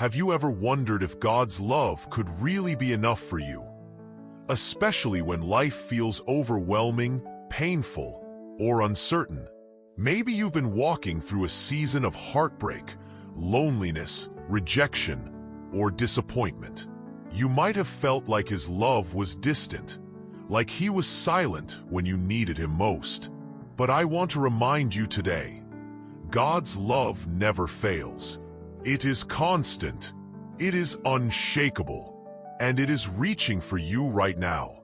Have you ever wondered if God's love could really be enough for you? Especially when life feels overwhelming, painful, or uncertain. Maybe you've been walking through a season of heartbreak, loneliness, rejection, or disappointment. You might have felt like His love was distant, like He was silent when you needed Him most. But I want to remind you today, God's love never fails. It is constant, it is unshakable, and it is reaching for you right now.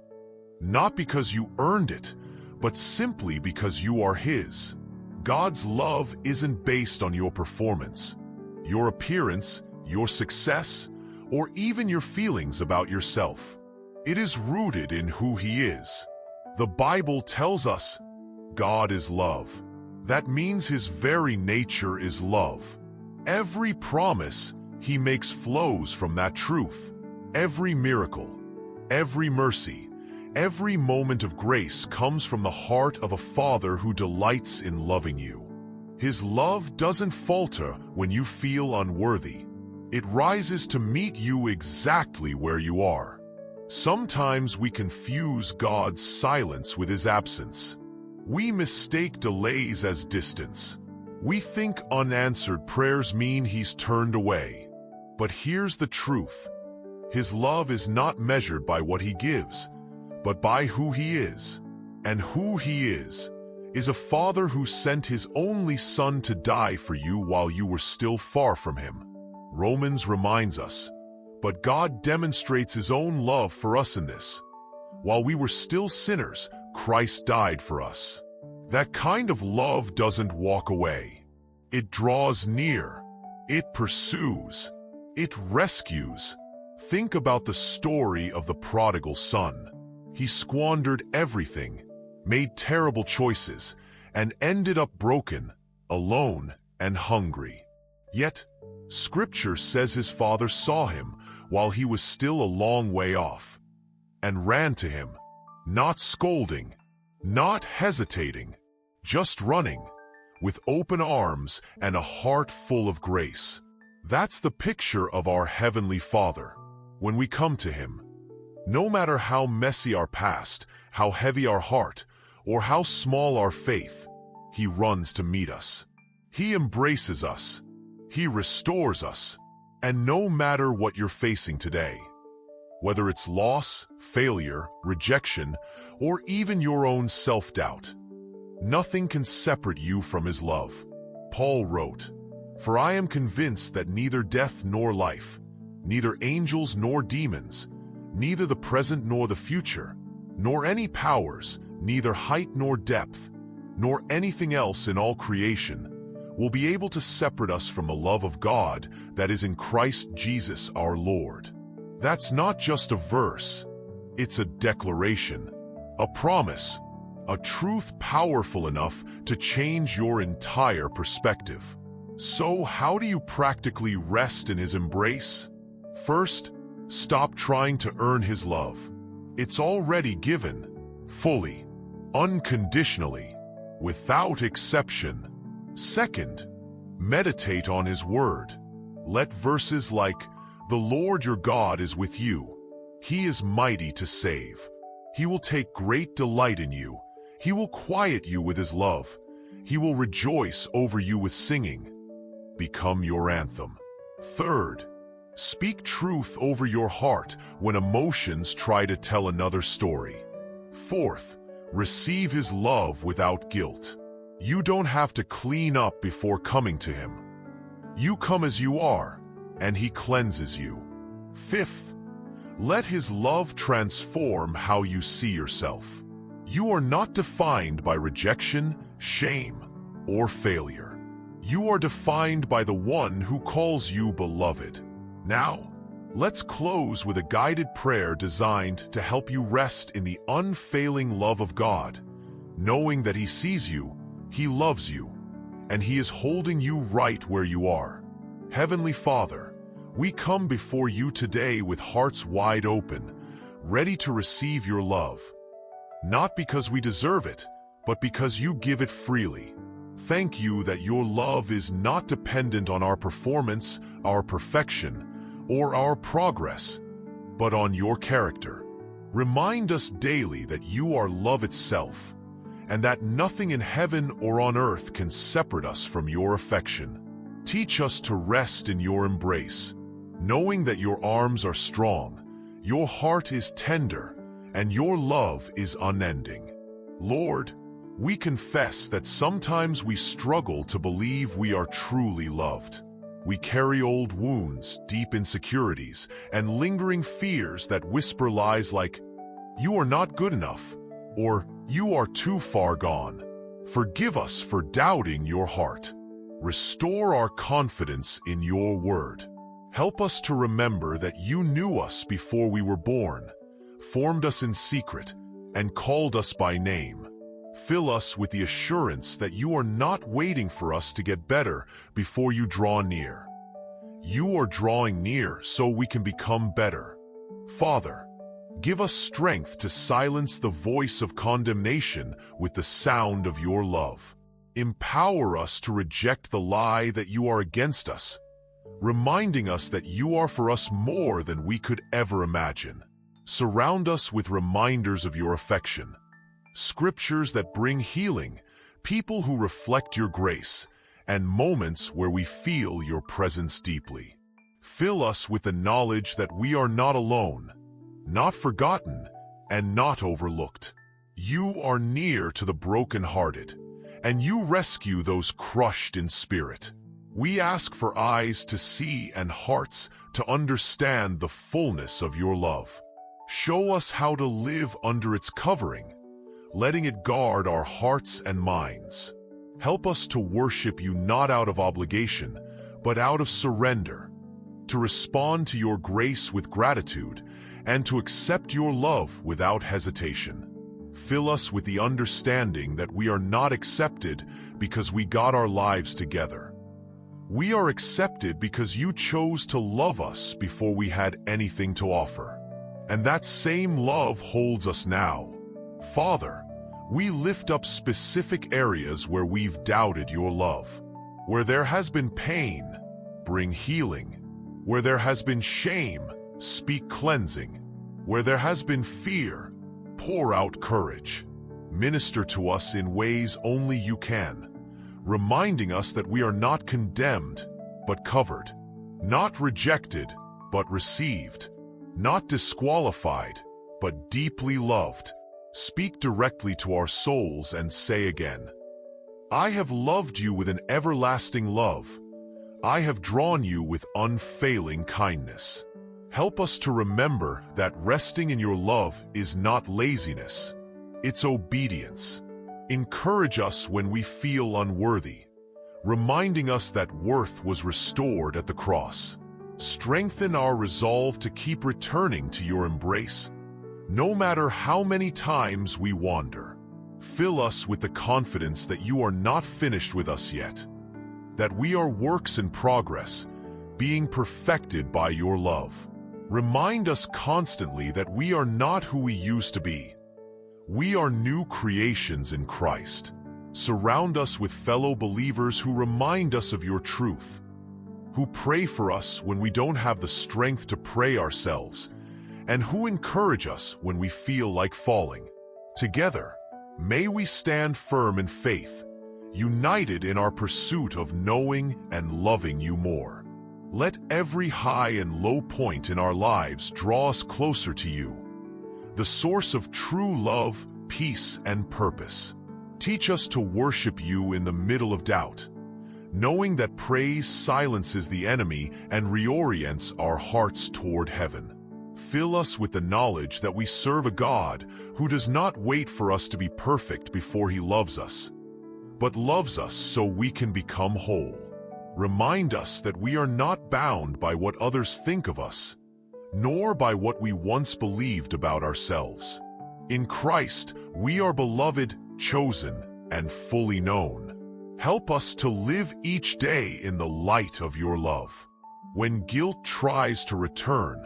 Not because you earned it, but simply because you are His. God's love isn't based on your performance, your appearance, your success, or even your feelings about yourself. It is rooted in who He is. The Bible tells us God is love. That means His very nature is love. Every promise He makes flows from that truth. Every miracle, every mercy, every moment of grace comes from the heart of a Father who delights in loving you. His love doesn't falter when you feel unworthy. It rises to meet you exactly where you are. Sometimes we confuse God's silence with His absence. We mistake delays as distance. We think unanswered prayers mean He's turned away. But here's the truth. His love is not measured by what He gives, but by who He is. And who He is a Father who sent His only Son to die for you while you were still far from Him. Romans reminds us, but God demonstrates His own love for us in this. While we were still sinners, Christ died for us. That kind of love doesn't walk away. It draws near. It pursues. It rescues. Think about the story of the prodigal son. He squandered everything, made terrible choices, and ended up broken, alone, and hungry. Yet, Scripture says his father saw him while he was still a long way off, and ran to him, not scolding, not hesitating, just running, with open arms and a heart full of grace. That's the picture of our Heavenly Father. When we come to Him, no matter how messy our past, how heavy our heart, or how small our faith, He runs to meet us. He embraces us. He restores us. And no matter what you're facing today, whether it's loss, failure, rejection, or even your own self-doubt, nothing can separate you from His love. Paul wrote, "For I am convinced that neither death nor life, neither angels nor demons, neither the present nor the future, nor any powers, neither height nor depth, nor anything else in all creation, will be able to separate us from the love of God that is in Christ Jesus our Lord." That's not just a verse, it's a declaration, a promise, a truth powerful enough to change your entire perspective. So how do you practically rest in His embrace? First, stop trying to earn His love. It's already given, fully, unconditionally, without exception. Second, meditate on His word. Let verses like, "The Lord your God is with you. He is mighty to save. He will take great delight in you. He will quiet you with His love. He will rejoice over you with singing," become your anthem. Third, speak truth over your heart when emotions try to tell another story. Fourth, receive His love without guilt. You don't have to clean up before coming to Him. You come as you are, and He cleanses you. Fifth, let His love transform how you see yourself. You are not defined by rejection, shame, or failure. You are defined by the one who calls you beloved. Now, let's close with a guided prayer designed to help you rest in the unfailing love of God, knowing that He sees you, He loves you, and He is holding you right where you are. Heavenly Father, we come before you today with hearts wide open, ready to receive your love. Not because we deserve it, but because you give it freely. Thank you that your love is not dependent on our performance, our perfection, or our progress, but on your character. Remind us daily that you are love itself, and that nothing in heaven or on earth can separate us from your affection. Teach us to rest in your embrace, knowing that your arms are strong, your heart is tender, and your love is unending. Lord, we confess that sometimes we struggle to believe we are truly loved. We carry old wounds, deep insecurities, and lingering fears that whisper lies like, "You are not good enough," or "You are too far gone." Forgive us for doubting your heart. Restore our confidence in your word. Help us to remember that you knew us before we were born, formed us in secret, and called us by name. Fill us with the assurance that you are not waiting for us to get better before you draw near. You are drawing near so we can become better. Father, give us strength to silence the voice of condemnation with the sound of your love. Empower us to reject the lie that you are against us, reminding us that you are for us more than we could ever imagine. Surround us with reminders of your affection, scriptures that bring healing, people who reflect your grace, and moments where we feel your presence deeply. Fill us with the knowledge that we are not alone, not forgotten, and not overlooked. You are near to the brokenhearted, and you rescue those crushed in spirit. We ask for eyes to see and hearts to understand the fullness of your love. Show us how to live under its covering, letting it guard our hearts and minds. Help us to worship you not out of obligation, but out of surrender, to respond to your grace with gratitude, and to accept your love without hesitation. Fill us with the understanding that we are not accepted because we got our lives together. We are accepted because you chose to love us before we had anything to offer. And that same love holds us now. Father, we lift up specific areas where we've doubted your love. Where there has been pain, bring healing. Where there has been shame, speak cleansing. Where there has been fear, pour out courage. Minister to us in ways only you can, reminding us that we are not condemned, but covered. Not rejected, but received. Not disqualified, but deeply loved. Speak directly to our souls and say again, I have loved you with an everlasting love. I have drawn you with unfailing kindness. Help us to remember that resting in your love is not laziness, it's obedience. Encourage us when we feel unworthy, reminding us that worth was restored at the cross. Strengthen our resolve to keep returning to your embrace, no matter how many times we wander. Fill us with the confidence that you are not finished with us yet, that we are works in progress, being perfected by your love. Remind us constantly that we are not who we used to be. We are new creations in Christ. Surround us with fellow believers who remind us of your truth, who pray for us when we don't have the strength to pray ourselves, and who encourage us when we feel like falling. Together, may we stand firm in faith, united in our pursuit of knowing and loving you more. Let every high and low point in our lives draw us closer to you, the source of true love, peace, and purpose. Teach us to worship you in the middle of doubt, knowing that praise silences the enemy and reorients our hearts toward heaven. Fill us with the knowledge that we serve a God who does not wait for us to be perfect before he loves us, but loves us so we can become whole. Remind us that we are not bound by what others think of us, nor by what we once believed about ourselves. In Christ, we are beloved, chosen, and fully known. Help us to live each day in the light of your love. When guilt tries to return,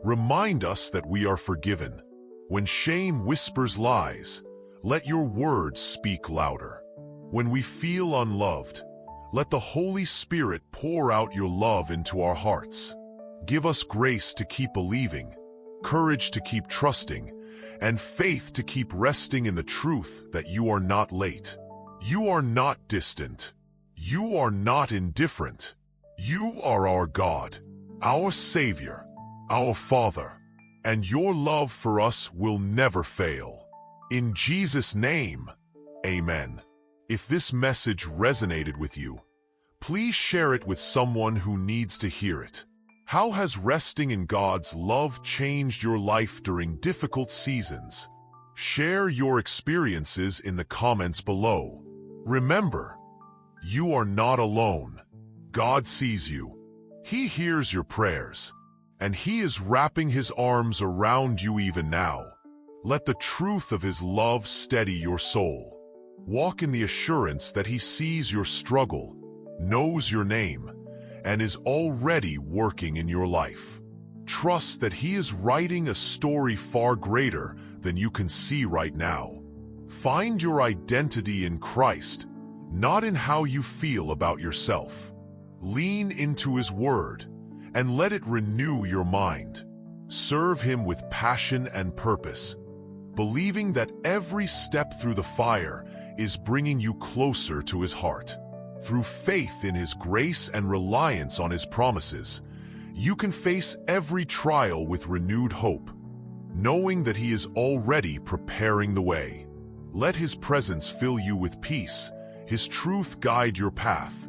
remind us that we are forgiven. When shame whispers lies, let your words speak louder. When we feel unloved, let the Holy Spirit pour out your love into our hearts. Give us grace to keep believing, courage to keep trusting, and faith to keep resting in the truth that you are not late. You are not distant. You are not indifferent. You are our God, our Savior, our Father, and your love for us will never fail. In Jesus' name, amen. If this message resonated with you, please share it with someone who needs to hear it. How has resting in God's love changed your life during difficult seasons? Share your experiences in the comments below. Remember, you are not alone. God sees you. He hears your prayers, and He is wrapping His arms around you even now. Let the truth of His love steady your soul. Walk in the assurance that He sees your struggle, knows your name, and is already working in your life. Trust that He is writing a story far greater than you can see right now. Find your identity in Christ, not in how you feel about yourself. Lean into His Word and let it renew your mind. Serve Him with passion and purpose, believing that every step through the fire is bringing you closer to His heart. Through faith in His grace and reliance on His promises, you can face every trial with renewed hope, knowing that He is already preparing the way. Let His presence fill you with peace, His truth guide your path,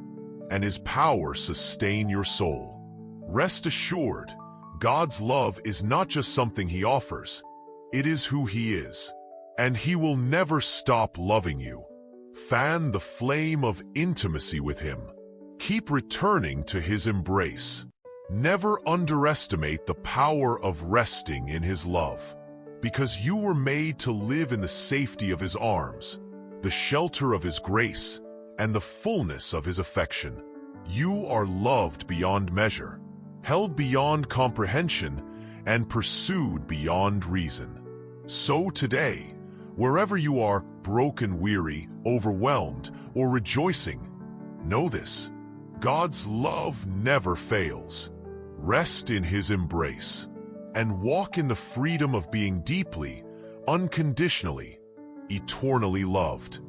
and His power sustain your soul. Rest assured, God's love is not just something He offers, it is who He is, and He will never stop loving you. Fan the flame of intimacy with Him. Keep returning to His embrace. Never underestimate the power of resting in His love, because you were made to live in the safety of His arms, the shelter of His grace, and the fullness of His affection. You are loved beyond measure, held beyond comprehension, and pursued beyond reason. So today, wherever you are, broken, weary, overwhelmed, or rejoicing, know this: God's love never fails. Rest in His embrace and walk in the freedom of being deeply, unconditionally, eternally loved.